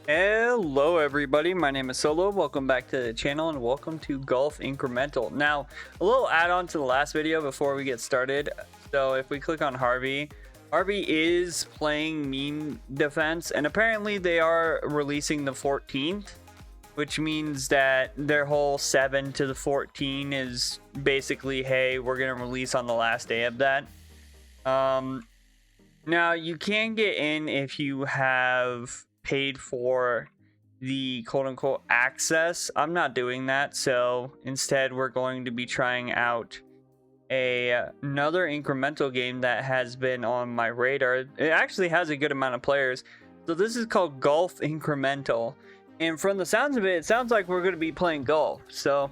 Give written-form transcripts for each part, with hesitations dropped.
Hello everybody, my name is Solo. Welcome back to the channel and welcome to Golf Incremental. Now, a little add-on to the last video before we get started. So if we click on Harvey is playing meme defense, and apparently they are releasing the 14th, which means that their whole 7 to the 14 is basically, hey, we're gonna release on the last day of that. Now you can get in if you have paid for the quote-unquote access. I'm not doing that, so instead we're going to be trying out another incremental game that has been on my radar. It actually has a good amount of players. So this is called Golf Incremental, and from the sounds of it, it sounds like we're going to be playing golf. So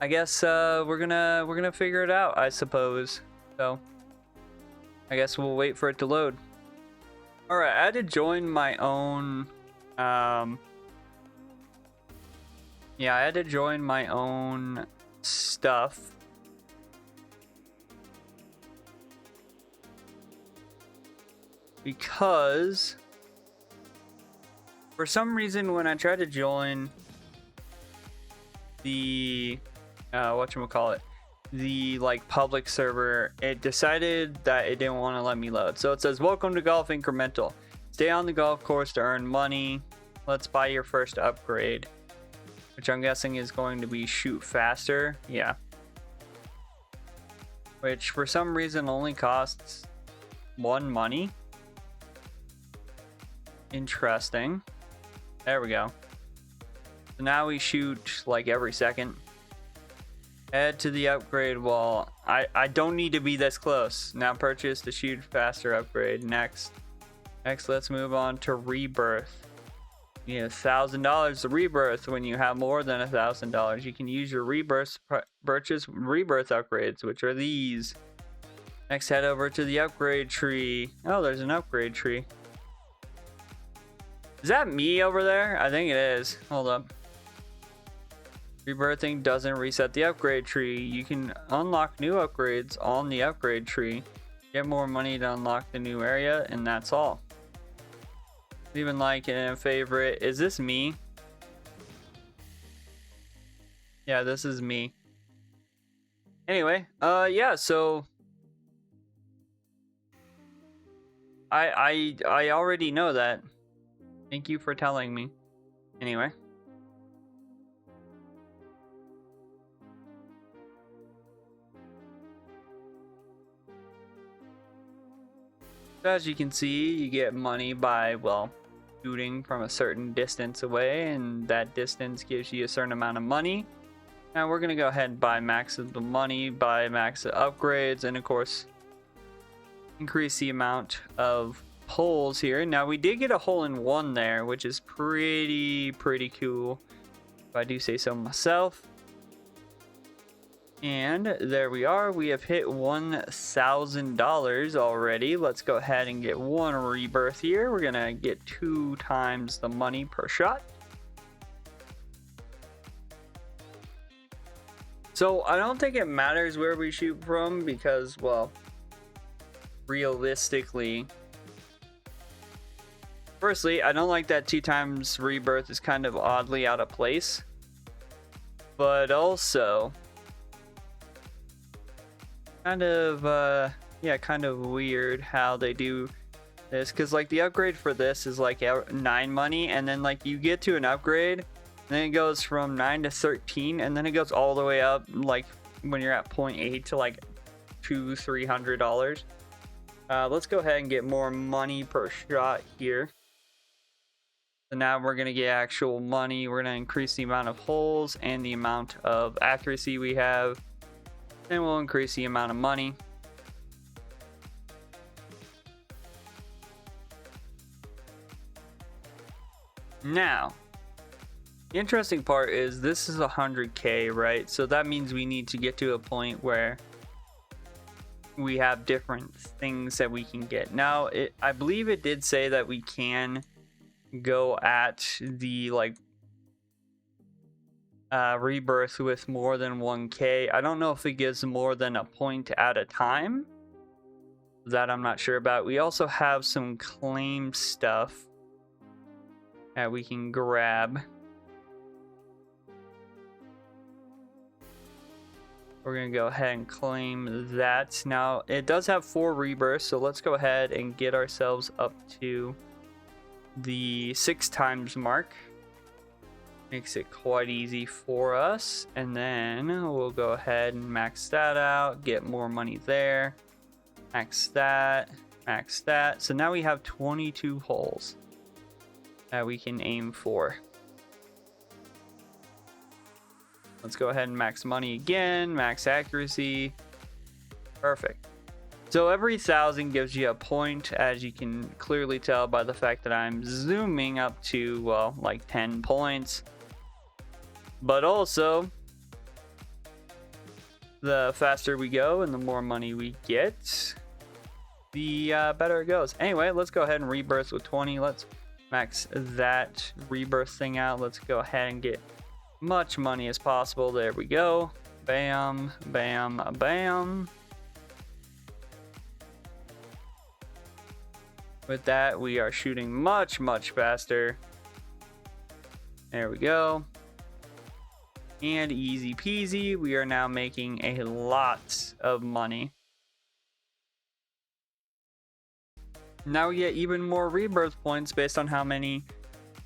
I guess we're gonna figure it out, I suppose. So I guess we'll wait for it to load. Alright, I had to join my own, I had to join my own stuff. Because, for some reason, when I tried to join the, whatchamacallit, the public server, it decided that it didn't want to let me load. So it says, welcome to Golf Incremental. Stay on the golf course to earn money. Let's buy your first upgrade, which I'm guessing is going to be shoot faster. Yeah. Which for some reason only costs 1 money. Interesting. There we go. So now we shoot like every second. Add to the upgrade wall. I don't need to be this close. Now purchase the shoot faster upgrade. Next, let's move on to rebirth. You need $1,000 to rebirth. When you have more than $1,000, you can use your purchase rebirth upgrades, which are these. Next, head over to the upgrade tree. Oh, there's an upgrade tree. Is that me over there? I think it is. Hold up. Rebirthing doesn't reset the upgrade tree. You can unlock new upgrades on the upgrade tree. Get more money to unlock the new area, and that's all. Even like in a favorite. Is this me? Yeah, this is me. Anyway, yeah, so I already know that. Thank you for telling me. Anyway. As you can see, you get money by, well, shooting from a certain distance away, and that distance gives you a certain amount of money. Now we're going to go ahead and buy max of the money, buy max of upgrades, and of course, increase the amount of holes here. Now we did get a hole-in-one there, which is pretty cool, if I do say so myself. And there we are. We have hit $1,000 already. Let's go ahead and get one rebirth here. We're gonna get 2 times the money per shot. So I don't think it matters where we shoot from because, well, realistically, firstly, I don't like that 2 times rebirth is kind of oddly out of place. But also, kind of weird how they do this, because like the upgrade for this is like 9 money, and then like you get to an upgrade and then it goes from 9 to 13, and then it goes all the way up like when you're at 0.8 to like $200-300. Let's go ahead and get more money per shot here. So now we're gonna get actual money. We're gonna increase the amount of holes and the amount of accuracy we have. Then we'll increase the amount of money. Now, the interesting part is this is 100K, right? So that means we need to get to a point where we have different things that we can get. Now, I believe it did say that we can go at the rebirth with more than 1K. I don't know if it gives more than a point at a time. That I'm not sure about. We also have some claim stuff that we can grab. We're going to go ahead and claim that. Now, it does have 4 rebirths, so let's go ahead and get ourselves up to the 6 times mark. Makes it quite easy for us. And then we'll go ahead and max that out, get more money there. Max that, max that. So now we have 22 holes that we can aim for. Let's go ahead and max money again, max accuracy. Perfect. So every 1,000 gives you a point, as you can clearly tell by the fact that I'm zooming up to, well, like 10 points. But also, the faster we go and the more money we get, the better it goes. Anyway, let's go ahead and rebirth with 20. Let's max that rebirth thing out. Let's go ahead and get much money as possible. There we go. Bam, bam, bam. With that, we are shooting much, much faster. There we go. And easy peasy, we are now making a lot of money. Now we get even more rebirth points based on how many,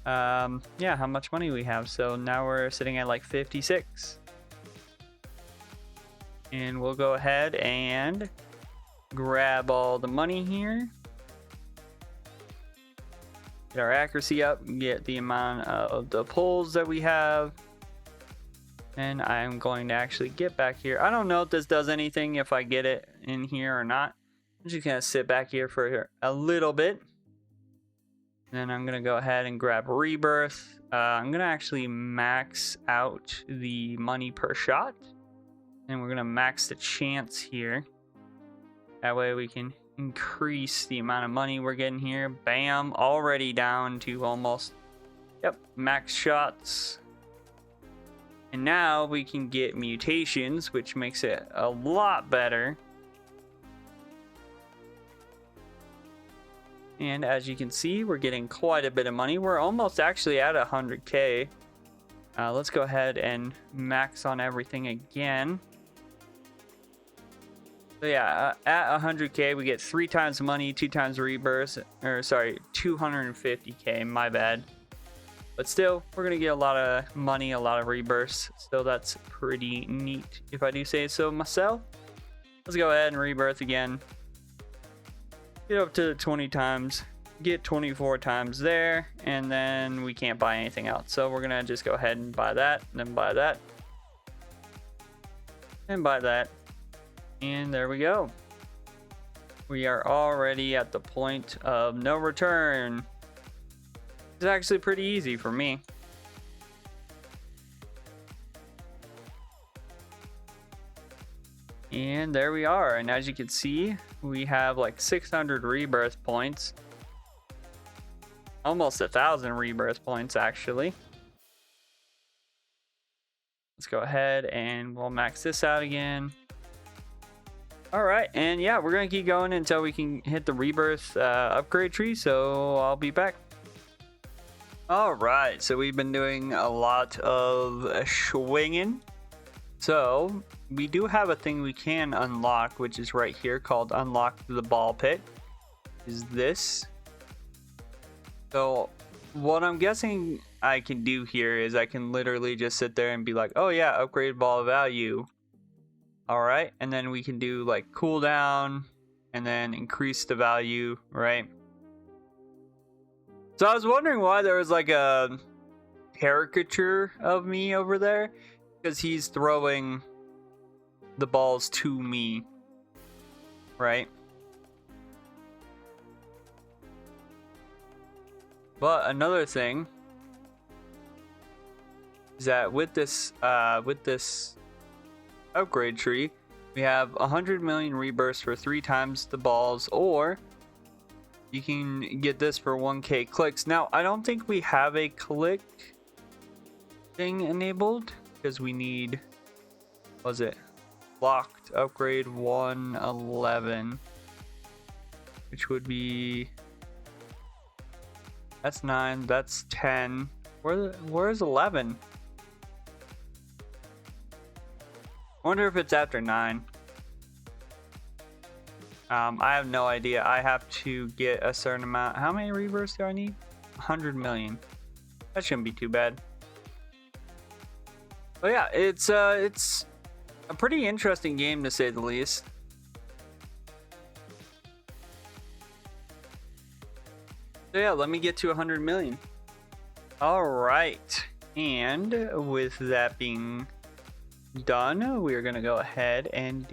how much money we have. So now we're sitting at like 56. And we'll go ahead and grab all the money here. Get our accuracy up, get the amount of the pulls that we have. And I'm going to actually get back here. I don't know if this does anything if I get it in here or not. I'm just going to sit back here for a little bit. And then I'm going to go ahead and grab rebirth. I'm going to actually max out the money per shot. And we're going to max the chance here. That way we can increase the amount of money we're getting here. Bam, already down to almost, max shots. And now we can get mutations, which makes it a lot better. And as you can see, we're getting quite a bit of money. We're almost actually at 100K. Let's go ahead and max on everything again. So yeah, at 100K, we get 3 times money, 2 times rebirth, 250K, my bad. But still, we're going to get a lot of money, a lot of rebirths. So that's pretty neat, if I do say so myself. Let's go ahead and rebirth again. Get up to 20 times. Get 24 times there. And then we can't buy anything else. So we're going to just go ahead and buy that. And then buy that. And buy that. And there we go. We are already at the point of no return. It's actually pretty easy for me. And there we are. And as you can see, we have like 600 rebirth points. Almost 1,000 rebirth points, actually. Let's go ahead and we'll max this out again. All right, and yeah, we're gonna keep going until we can hit the rebirth upgrade tree. So I'll be back. All right, so we've been doing a lot of swinging. So we do have a thing we can unlock, which is right here called Unlock the Ball Pit. Is this? So what I'm guessing I can do here is I can literally just sit there and be like, oh yeah, upgrade ball value. All right, and then we can do like cooldown and then increase the value, right? So I was wondering why there was like a caricature of me over there, because he's throwing the balls to me, right? But another thing is that with this upgrade tree, we have 100 million rebirths for 3 times the balls, or you can get this for 1k clicks. Now, I don't think we have a click thing enabled because we need, was it locked upgrade 111, which would be That's 9. That's 10. Where's 11? I wonder if it's after 9. I have no idea. I have to get a certain amount. How many rebirths do I need? 100 million. That shouldn't be too bad. But yeah, it's a pretty interesting game to say the least. So yeah, let me get to 100 million. All right, and with that being done, we're gonna go ahead and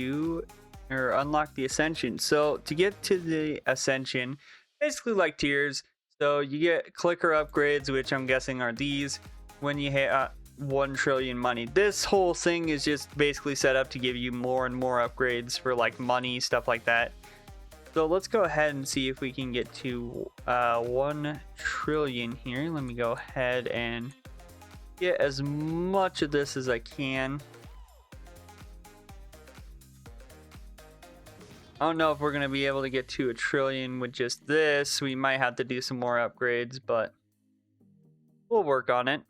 unlock the ascension. So to get to the ascension, basically like tiers. So you get clicker upgrades, which I'm guessing are these. When you hit 1 trillion money, this whole thing is just basically set up to give you more and more upgrades for like money, stuff like that. So let's go ahead and see if we can get to 1 trillion here. Let me go ahead and get as much of this as I can. I don't know if we're going to be able to get to 1 trillion with just this. We might have to do some more upgrades, but we'll work on it.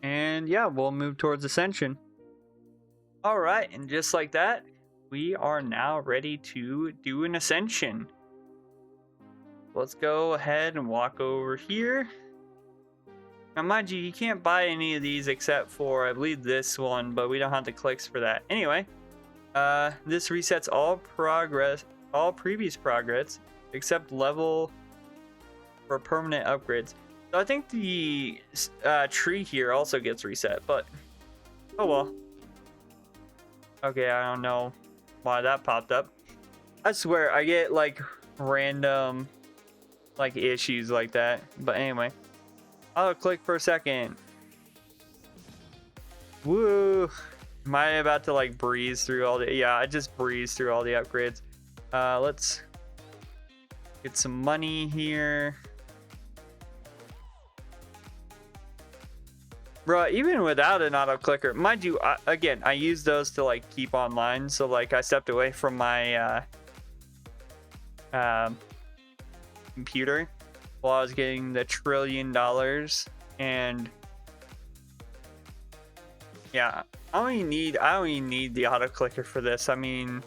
And yeah, we'll move towards Ascension. All right, and just like that, we are now ready to do an Ascension. Let's go ahead and walk over here. Now, mind you, you can't buy any of these except for, I believe, this one, but we don't have the clicks for that. Anyway, this resets all previous progress, except level for permanent upgrades. So I think the tree here also gets reset, but oh well. Okay, I don't know why that popped up. I swear I get like random like issues like that. But anyway, I'll click for a second. Woo! Am I about to like breeze through all the? Yeah, I just breezed through all the upgrades. Let's get some money here. Bro, even without an auto clicker, mind you, I use those to like keep online. So like I stepped away from my computer while I was getting the $1 trillion, and yeah, I don't even need the auto clicker for this. I mean,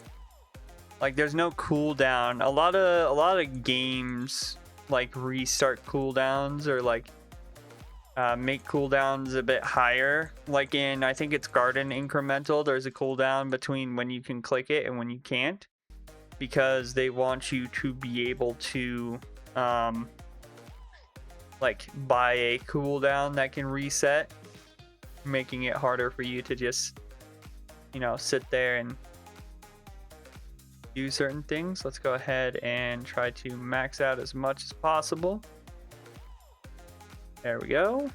like there's no cooldown. A lot of games like restart cooldowns or like make cooldowns a bit higher. Like in, I think it's Garden Incremental, there's a cooldown between when you can click it and when you can't, because they want you to be able to like buy a cooldown that can reset, making it harder for you to just, you know, sit there and do certain things. Let's go ahead and try to max out as much as possible. There we go.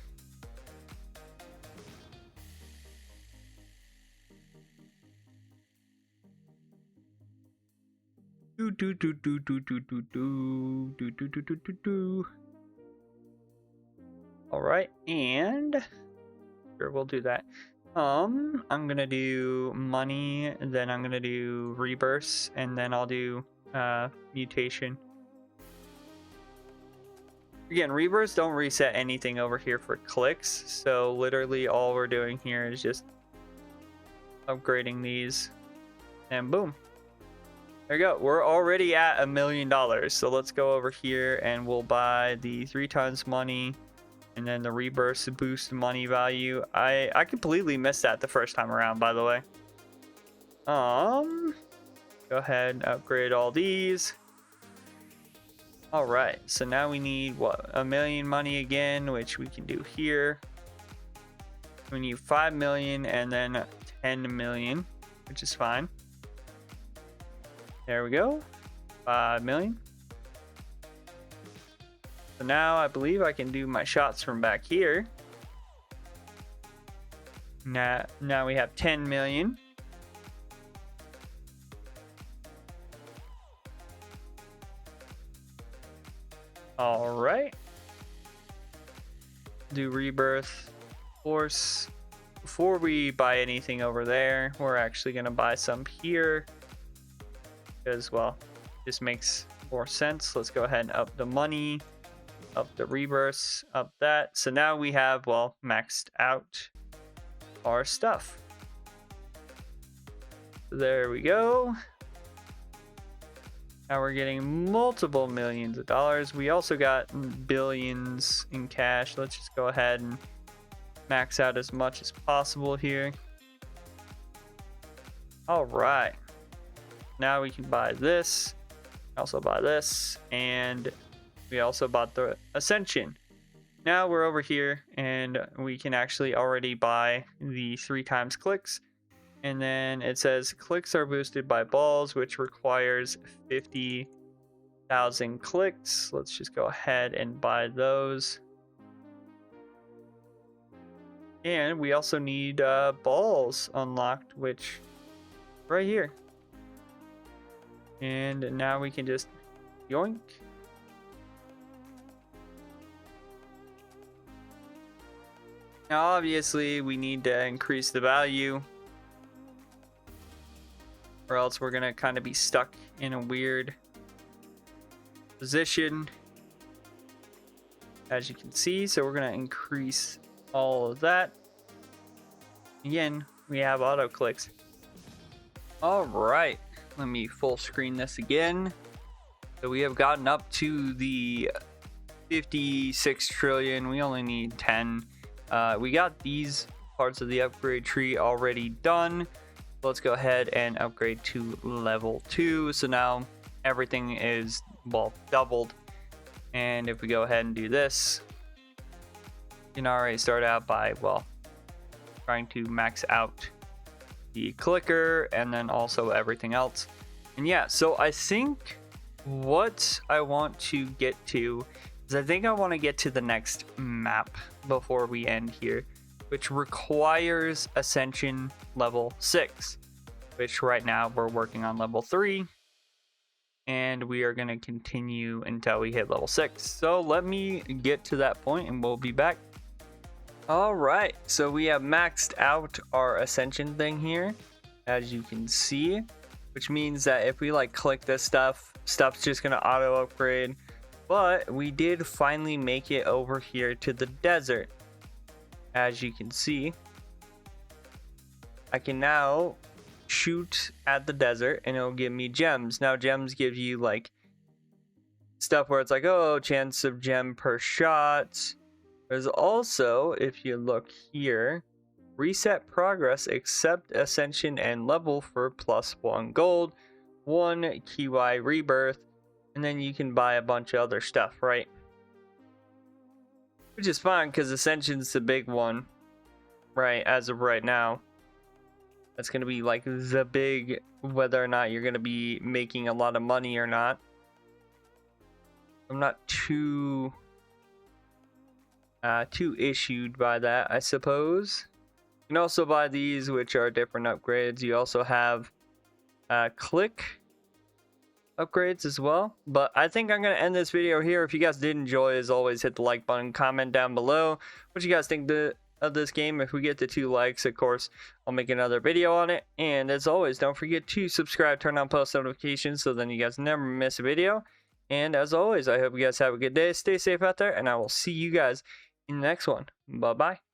All right, and sure, we'll do that. I'm gonna do money, and then I'm gonna do rebirths, and then I'll do mutation. Again, rebirths don't reset anything over here for clicks, so literally all we're doing here is just upgrading these, and boom, there you go. We're already at $1 million. So let's go over here and we'll buy the 3 times money, and then the rebirths boost money value. I completely missed that the first time around, by the way. Go ahead and upgrade all these. All right, so now we need what, 1 million money again, which we can do here. We need 5 million and then 10 million, which is fine. There we go, 5 million. So now I believe I can do my shots from back here. Now we have 10 million. All right. Do rebirth. Of course, before we buy anything over there, we're actually going to buy some here, because, well, this makes more sense. Let's go ahead and up the money. up the rebirths, up that. So now we have, well, maxed out our stuff. There we go. Now we're getting multiple millions of dollars. We also got billions in cash. Let's just go ahead and max out as much as possible here. All right. Now we can buy this. Also buy this. And we also bought the Ascension. Now we're over here and we can actually already buy the 3x clicks. And then it says clicks are boosted by balls, which requires 50,000 clicks. Let's just go ahead and buy those. And we also need balls unlocked, which right here. And now we can just yoink. Now obviously we need to increase the value, or else we're gonna kind of be stuck in a weird position, as you can see. So we're gonna increase all of that. Again, we have auto clicks. All right, let me full screen this again. So we have gotten up to the 56 trillion. We only need 10. We got these parts of the upgrade tree already done. Let's go ahead and upgrade to level 2. So now everything is, well, doubled. And if we go ahead and do this, you can already start out by, well, trying to max out the clicker and then also everything else. And yeah, so I think what I want to get to is I think I want to get to the next map before we end here, which requires Ascension level 6, which right now we're working on level 3, and we are going to continue until we hit level 6. So let me get to that point and we'll be back. All right, so we have maxed out our Ascension thing here, as you can see, which means that if we like click this stuff's just going to auto upgrade. But we did finally make it over here to the desert. As you can see, I can now shoot at the desert and it'll give me gems. Now gems give you like stuff where it's like, oh, chance of gem per shot. There's also, if you look here, reset progress except Ascension and level for +1 gold, 1 KY rebirth, and then you can buy a bunch of other stuff, right? Which is fine because Ascension's the big one, right? As of right now, that's going to be like the big, whether or not you're going to be making a lot of money or not. I'm not too issued by that, I suppose. You can also buy these, which are different upgrades. You also have click upgrades as well. But I think I'm going to end this video here. If you guys did enjoy, as always, hit the like button, comment down below what you guys think of this game. If we get to 2 likes, of course, I'll make another video on it. And as always, don't forget to subscribe, turn on post notifications so then you guys never miss a video. And as always, I hope you guys have a good day, stay safe out there, and I will see you guys in the next one. Bye bye.